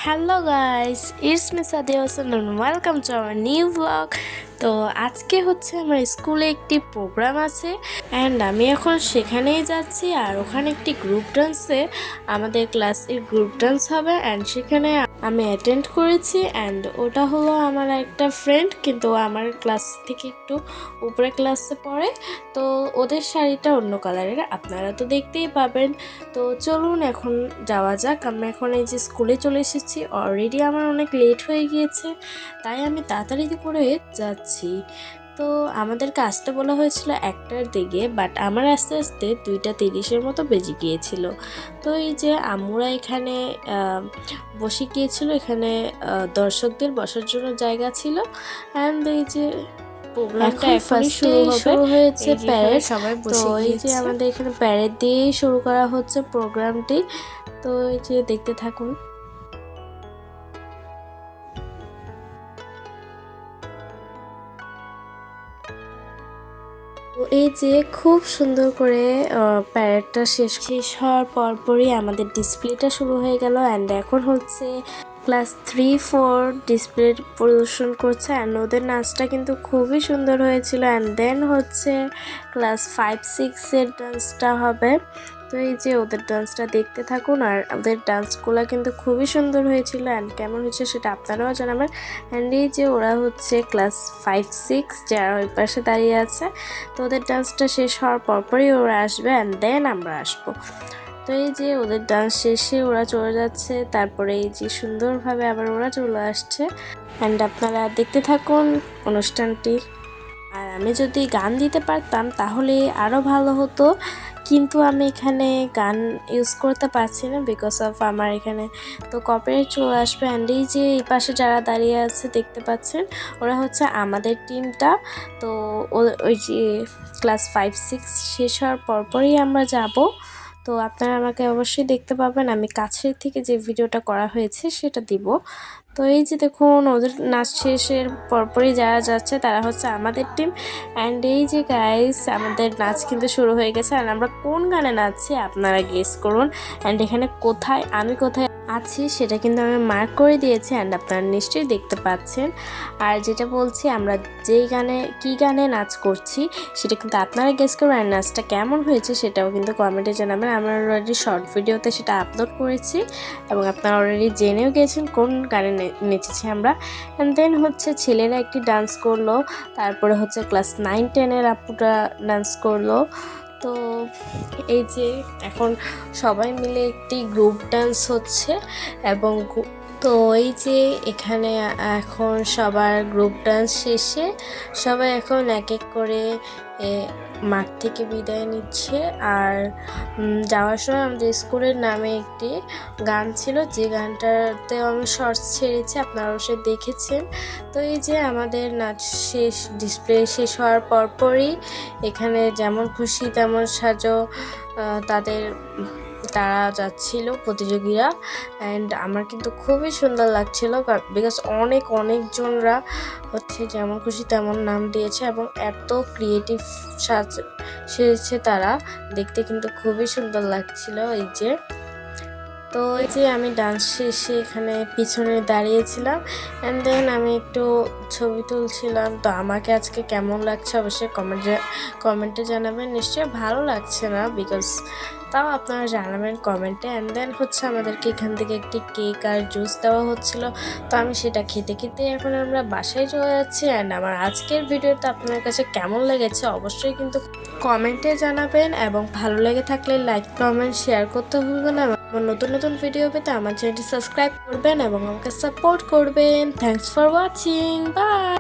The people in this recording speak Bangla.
Hello guys, it's me Sadia Hossain and welcome to our new blog. তো আজকে হচ্ছে আমার স্কুলে একটি প্রোগ্রাম আছে অ্যান্ড আমি এখন সেখানেই যাচ্ছি। আর ওখানে একটি গ্রুপ ডান্সে আমাদের ক্লাসের গ্রুপ ডান্স হবে অ্যান্ড সেখানে আমি অ্যাটেন্ড করেছি। অ্যান্ড ওটা হলো আমার একটা ফ্রেন্ড, কিন্তু আমার ক্লাস থেকে একটু উপরে ক্লাসে পড়ে। তো ওদের শাড়িটা অন্য কালারের, আপনারা তো দেখতেই পাবেন। তো চলুন এখন যাওয়া যাক। আমি এখন এই যে স্কুলে চলে এসেছি, অলরেডি আমার অনেক লেট হয়ে গিয়েছে, তাই আমি তাড়াতাড়ি করে যাচ্ছি। তো আমাদেরকে আসতে বলা হয়েছিল 1টার দিকে, বাট আমার আস্তে আস্তে 2:30 মতো বেজে গিয়েছিল। তো এই যে আম্মুরা এখানে বসে গিয়েছিল, এখানে দর্শকদের বসার জন্য জায়গা ছিল। অ্যান্ড এই যে প্রোগ্রামটা এখনই শুরু হয়েছে, প্যারেড সবাই বসে গিয়েছে। এই যে আমাদের এখানে প্যারেড দিয়েই শুরু করা হচ্ছে প্রোগ্রামটি। তো এই যে দেখতে থাকুন। তো এই যে খুব সুন্দর করে প্যারেডটা শেষ হওয়ার পরপরই আমাদের ডিসপ্লেটা শুরু হয়ে গেল। অ্যান্ড এখন হচ্ছে ক্লাস 3-4 ডিসপ্লে প্রদর্শন করছে অ্যান্ড ওদের নাচটা কিন্তু খুবই সুন্দর হয়েছিল। অ্যান্ড দেন হচ্ছে ক্লাস 5-6-এর ডান্সটা হবে। তো এই যে ওদের ডান্সটা দেখতে থাকুন। আর ওদের ডান্সগুলো কিন্তু খুবই সুন্দর হয়েছিল অ্যান্ড কেমন হয়েছে সেটা আপনারাও জানাবেন। অ্যান্ড এই যে ওরা হচ্ছে ক্লাস 5-6 যারা ওই পাশে দাঁড়িয়ে আছে। তো ওদের ডান্সটা শেষ হওয়ার পরপরই ওরা আসবে অ্যান্ড দেন আমরা আসবো। তো এই যে ওদের ডান্স শেষে ওরা চলে যাচ্ছে, তারপরে এই যে সুন্দরভাবে আবার ওরা চলে আসছে। অ্যান্ড আপনারা দেখতে থাকুন অনুষ্ঠানটি। আর আমি যদি গান দিতে পারতাম তাহলে আরও ভালো হতো, কিন্তু আমি এখানে গান ইউজ করতে পারছি না বিকজ অফ আমার এখানে তো কপিরাইট চলে আসবে। অ্যান্ড এই যে এই পাশে যারা দাঁড়িয়ে আছে দেখতে পাচ্ছেন, ওরা হচ্ছে আমাদের টিমটা। তো ওই যে ক্লাস 5-6 শেষ হওয়ার পরপরই আমরা যাব। তো আপনারা আমাকে অবশ্যই দেখতে পাবেন, আমি কাছের থেকে যে ভিডিওটা করা হয়েছে সেটা দিব। তো এই যে দেখুন ওদের নাচ শেষের পরপরই যারা যাচ্ছে তারা হচ্ছে আমাদের টিম। অ্যান্ড এই যে গাইস আমাদের নাচ কিন্তু শুরু হয়ে গেছে। আর আমরা কোন গানে নাচছি আপনারা গেস করুন। অ্যান্ড এখানে আমি কোথায় আছি সেটা কিন্তু আমি মার্ক করে দিয়েছি অ্যান্ড আপনারা নিশ্চয়ই দেখতে পাচ্ছেন। আর যেটা বলছি আমরা কী গানে নাচ করছি সেটা কিন্তু আপনারা গেস করবেন। আর নাচটা কেমন হয়েছে সেটাও কিন্তু কমেন্টে জানাবেন। আমরা অলরেডি শর্ট ভিডিওতে সেটা আপলোড করেছি এবং আপনারা অলরেডি জেনেও গিয়েছেন কোন গানে নেচেছি আমরা। অ্যান্ড দেন হচ্ছে ছেলেরা একটি ডান্স করলো, তারপরে হচ্ছে ক্লাস 9-10-এর আপুটা ডান্স করলো। তো এই যে এখন সবাই মিলে একটি গ্রুপ ডান্স হচ্ছে এবং তো এই যে এখানে এখন সবার গ্রুপ ডান্স শেষে সবাই এখন এক এক করে মাঠ থেকে বিদায় নিচ্ছে। আর যাওয়ার সময় আমাদের স্কুলের নামে একটি গান ছিল, যে গানটাতে আমি শর্টস ছেড়েছি, আপনারা অবশ্যই দেখেছেন। তো এই যে আমাদের নাচ ডিসপ্লে শেষ হওয়ার পরপরই এখানে যেমন খুশি তেমন সাজো তারা যাচ্ছিল প্রতিযোগীরা। অ্যান্ড আমার কিন্তু খুবই সুন্দর লাগছিল বিকজ অনেকজনরা হচ্ছে যেমন খুশি তেমন নাম দিয়েছে এবং এত ক্রিয়েটিভ সেজেছে তারা, দেখতে কিন্তু খুবই সুন্দর লাগছিল। এই যে তো এই যে আমি ডান্স শেষে এখানে পিছনে দাঁড়িয়েছিলাম অ্যান্ড দেন আমি একটু ছবি তুলছিলাম। তো আমাকে আজকে কেমন লাগছে অবশ্যই কমেন্টে জানাবেন। নিশ্চয়ই ভালো লাগছে না বিকজ তাও আপনারা জানাবেন কমেন্টে। অ্যান্ড দেন হচ্ছে আমাদেরকে এখান থেকে একটি কেক আর জুস দেওয়া হচ্ছিল, তো আমি সেটা খেতে এখন আমরা বাসায় চলে যাচ্ছি। অ্যান্ড আমার আজকের ভিডিওটা আপনার কাছে কেমন লেগেছে অবশ্যই কিন্তু কমেন্টে জানাবেন এবং ভালো লেগে থাকলে লাইক কমেন্ট শেয়ার করতে ভুলবেন না। নতুন ভিডিও পেতে আমার চ্যানেলটি সাবস্ক্রাইব করবেন এবং আমাকে সাপোর্ট করবেন। Thanks for watching, by.